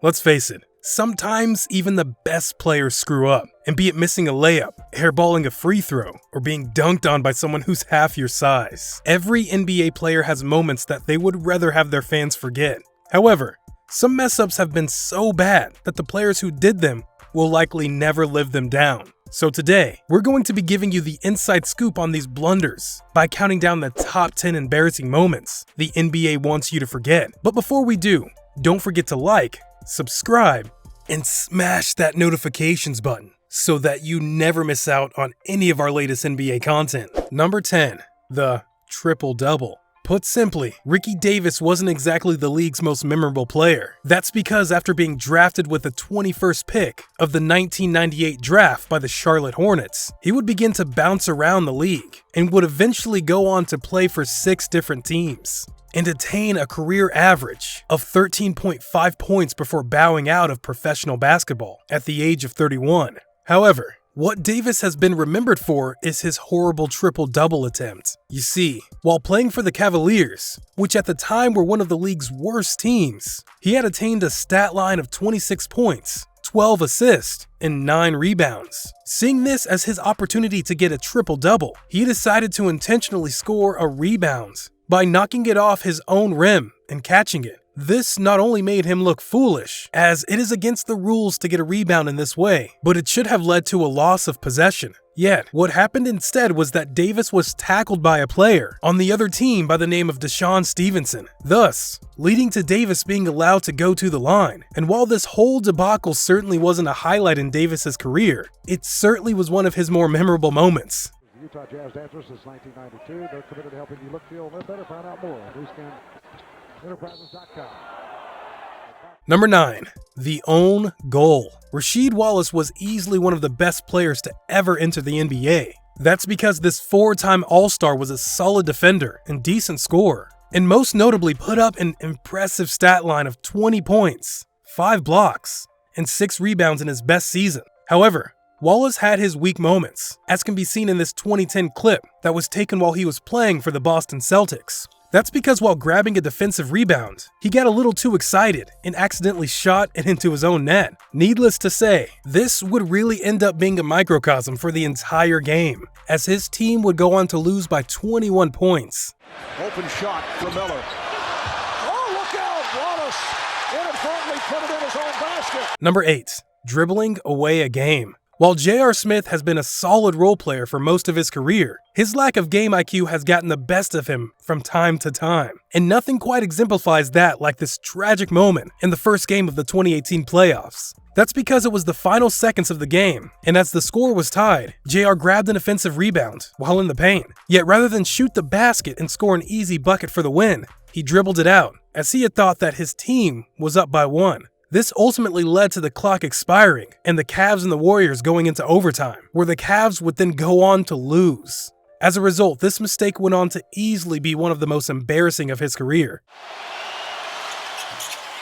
Let's face it, sometimes even the best players screw up, and be it missing a layup, airballing a free throw, or being dunked on by someone who's half your size. Every NBA player has moments that they would rather have their fans forget. However, some mess-ups have been so bad that the players who did them will likely never live them down. So today, we're going to be giving you the inside scoop on these blunders by counting down the top 10 embarrassing moments the NBA wants you to forget. But before we do, don't forget to like, subscribe, and smash that notifications button so that you never miss out on any of our latest NBA content. Number 10, the triple-double. Put simply, Ricky Davis wasn't exactly the league's most memorable player. That's because after being drafted with the 21st pick of the 1998 draft by the Charlotte Hornets, he would begin to bounce around the league and would eventually go on to play for 6 different teams and attain a career average of 13.5 points before bowing out of professional basketball at the age of 31. However, what Davis has been remembered for is his horrible triple-double attempt. You see, while playing for the Cavaliers, which at the time were one of the league's worst teams, he had attained a stat line of 26 points, 12 assists, and 9 rebounds. Seeing this as his opportunity to get a triple-double, he decided to intentionally score a rebound by knocking it off his own rim and catching it. This not only made him look foolish, as it is against the rules to get a rebound in this way, but it should have led to a loss of possession. Yet, what happened instead was that Davis was tackled by a player on the other team by the name of Deshaun Stevenson, thus leading to Davis being allowed to go to the line. And while this whole debacle certainly wasn't a highlight in Davis's career, it certainly was one of his more memorable moments. Utah Jazz dancers since 1992. They're committed to helping you look, feel, and live better. Find out more at newscanenterprises.com. Number 9, the own goal. Rasheed Wallace was easily one of the best players to ever enter the NBA. That's because this 4-time All-Star was a solid defender and decent scorer, and most notably put up an impressive stat line of 20 points, 5 blocks, and 6 rebounds in his best season. However, Wallace had his weak moments, as can be seen in this 2010 clip that was taken while he was playing for the Boston Celtics. That's because while grabbing a defensive rebound, he got a little too excited and accidentally shot it into his own net. Needless to say, this would really end up being a microcosm for the entire game, as his team would go on to lose by 21 points. Open shot for Miller. Oh, look out! Wallace inadvertently put it in his own basket. Number 8, dribbling away a game. While J.R. Smith has been a solid role player for most of his career, his lack of game IQ has gotten the best of him from time to time. And nothing quite exemplifies that like this tragic moment in the first game of the 2018 playoffs. That's because it was the final seconds of the game, and as the score was tied, JR grabbed an offensive rebound while in the paint. Yet rather than shoot the basket and score an easy bucket for the win, he dribbled it out, as he had thought that his team was up by 1. This ultimately led to the clock expiring and the Cavs and the Warriors going into overtime, where the Cavs would then go on to lose. As a result, this mistake went on to easily be one of the most embarrassing of his career.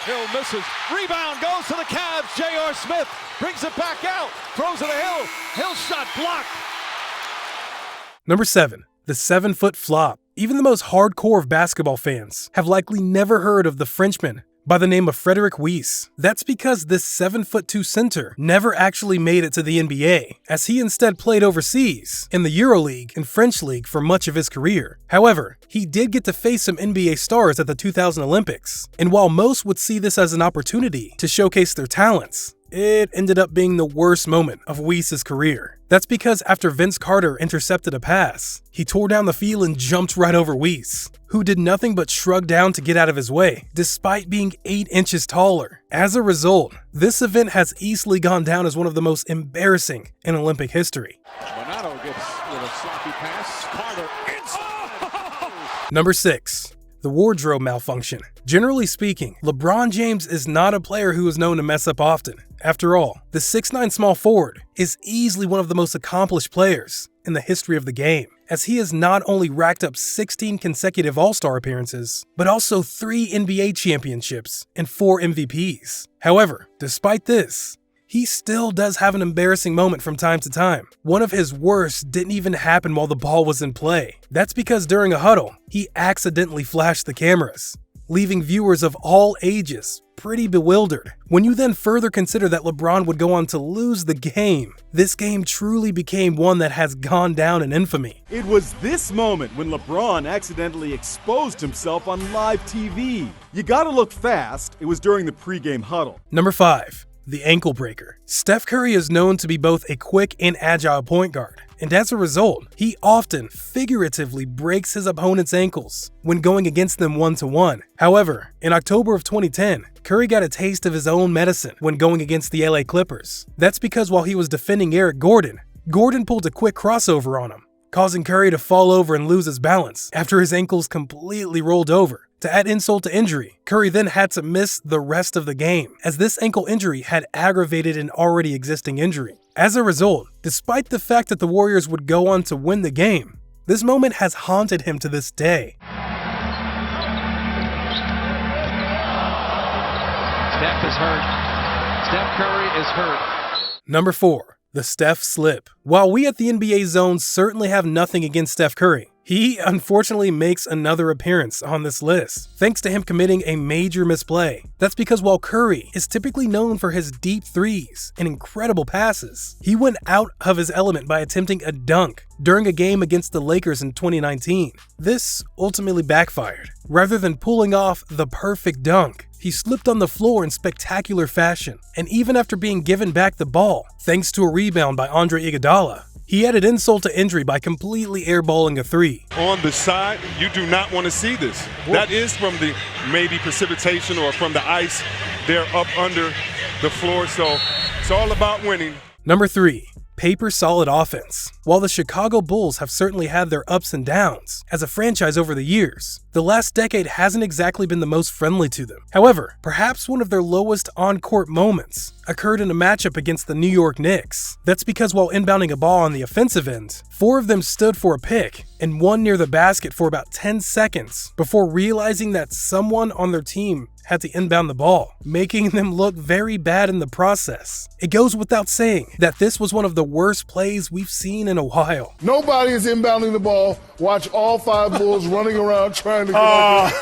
Hill misses. Rebound goes to the Cavs. J.R. Smith brings it back out. Throws it to Hill. Hill shot blocked. Number 7, the 7-foot flop. Even the most hardcore of basketball fans have likely never heard of the Frenchman by the name of Frédéric Weis. That's because this 7'2" center never actually made it to the NBA, as he instead played overseas in the EuroLeague and French League for much of his career. However, he did get to face some NBA stars at the 2000 Olympics, and while most would see this as an opportunity to showcase their talents, it ended up being the worst moment of Weis' career. That's because after Vince Carter intercepted a pass, he tore down the field and jumped right over Weis, who did nothing but shrug down to get out of his way, despite being 8 inches taller. As a result, this event has easily gone down as one of the most embarrassing in Olympic history. Donato gets a little sloppy pass. Carter inside. Number 6. The wardrobe malfunction. Generally speaking, LeBron James is not a player who is known to mess up often. After all, the 6'9" small forward is easily one of the most accomplished players in the history of the game, as he has not only racked up 16 consecutive All-Star appearances, but also 3 NBA championships and 4 MVPs. However, despite this, he still does have an embarrassing moment from time to time. One of his worst didn't even happen while the ball was in play. That's because during a huddle, he accidentally flashed the cameras, leaving viewers of all ages pretty bewildered. When you then further consider that LeBron would go on to lose the game, this game truly became one that has gone down in infamy. It was this moment when LeBron accidentally exposed himself on live TV. You gotta look fast. It was during the pregame huddle. Number 5. The ankle breaker. Steph Curry is known to be both a quick and agile point guard, and as a result, he often figuratively breaks his opponent's ankles when going against them one-to-one. However, in October of 2010, Curry got a taste of his own medicine when going against the LA Clippers. That's because while he was defending Eric Gordon, Gordon pulled a quick crossover on him, causing Curry to fall over and lose his balance after his ankles completely rolled over. To add insult to injury, Curry then had to miss the rest of the game, as this ankle injury had aggravated an already existing injury. As a result, despite the fact that the Warriors would go on to win the game, this moment has haunted him to this day. Steph is hurt. Steph Curry is hurt. Number 4. The Steph Slip. While we at the NBA Zone certainly have nothing against Steph Curry, he unfortunately makes another appearance on this list, thanks to him committing a major misplay. That's because while Curry is typically known for his deep threes and incredible passes, he went out of his element by attempting a dunk during a game against the Lakers in 2019. This ultimately backfired. Rather than pulling off the perfect dunk, he slipped on the floor in spectacular fashion, and even after being given back the ball, thanks to a rebound by Andre Iguodala, he added insult to injury by completely airballing a three. On the side, you do not want to see this. That is from the maybe precipitation or from the ice. They're up under the floor, so it's all about winning. Number 3. Paper solid offense. While the Chicago Bulls have certainly had their ups and downs as a franchise over the years, the last decade hasn't exactly been the most friendly to them. However, perhaps one of their lowest on-court moments occurred in a matchup against the New York Knicks. That's because while inbounding a ball on the offensive end, 4 of them stood for a pick and one near the basket for about 10 seconds before realizing that someone on their team had to inbound the ball, making them look very bad in the process. It goes without saying that this was one of the worst plays we've seen in a while. Nobody is inbounding the ball. Watch all 5 Bulls running around trying to get that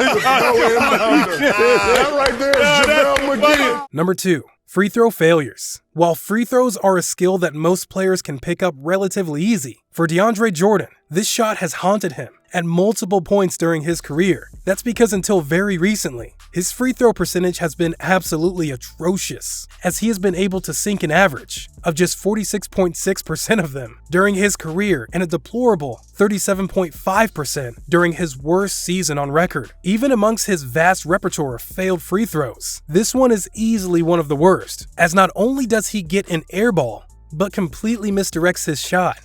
right there is JaVale McGee. Number 2. Free throw failures. While free throws are a skill that most players can pick up relatively easy, for DeAndre Jordan, this shot has haunted him at multiple points during his career. That's because until very recently, his free throw percentage has been absolutely atrocious, as he has been able to sink an average of just 46.6% of them during his career and a deplorable 37.5% during his worst season on record. Even amongst his vast repertoire of failed free throws, this one is easily one of the worst, as not only does he get an air ball, but completely misdirects his shot.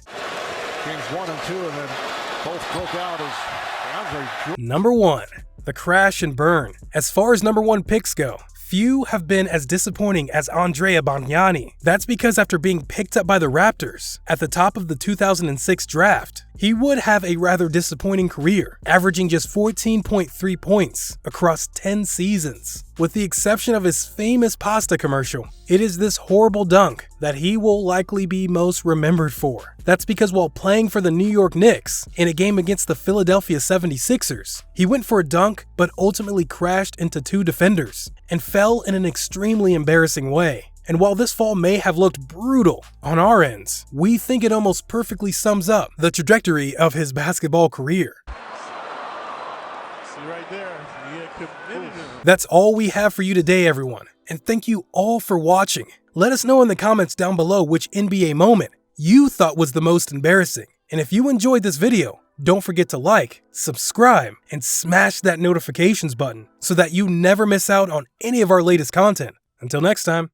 Games 1 and 2, and then both broke out as DeAndre. Number 1. The crash and burn. As far as number 1 picks go, few have been as disappointing as Andrea Bargnani. That's because after being picked up by the Raptors at the top of the 2006 draft, he would have a rather disappointing career, averaging just 14.3 points across 10 seasons. With the exception of his famous pasta commercial, it is this horrible dunk that he will likely be most remembered for. That's because while playing for the New York Knicks in a game against the Philadelphia 76ers, he went for a dunk but ultimately crashed into 2 defenders and fell in an extremely embarrassing way. And while this fall may have looked brutal on our ends, we think it almost perfectly sums up the trajectory of his basketball career. See right there, he committed him. That's all we have for you today, everyone. And thank you all for watching. Let us know in the comments down below which NBA moment you thought was the most embarrassing. And if you enjoyed this video, don't forget to like, subscribe, and smash that notifications button so that you never miss out on any of our latest content. Until next time.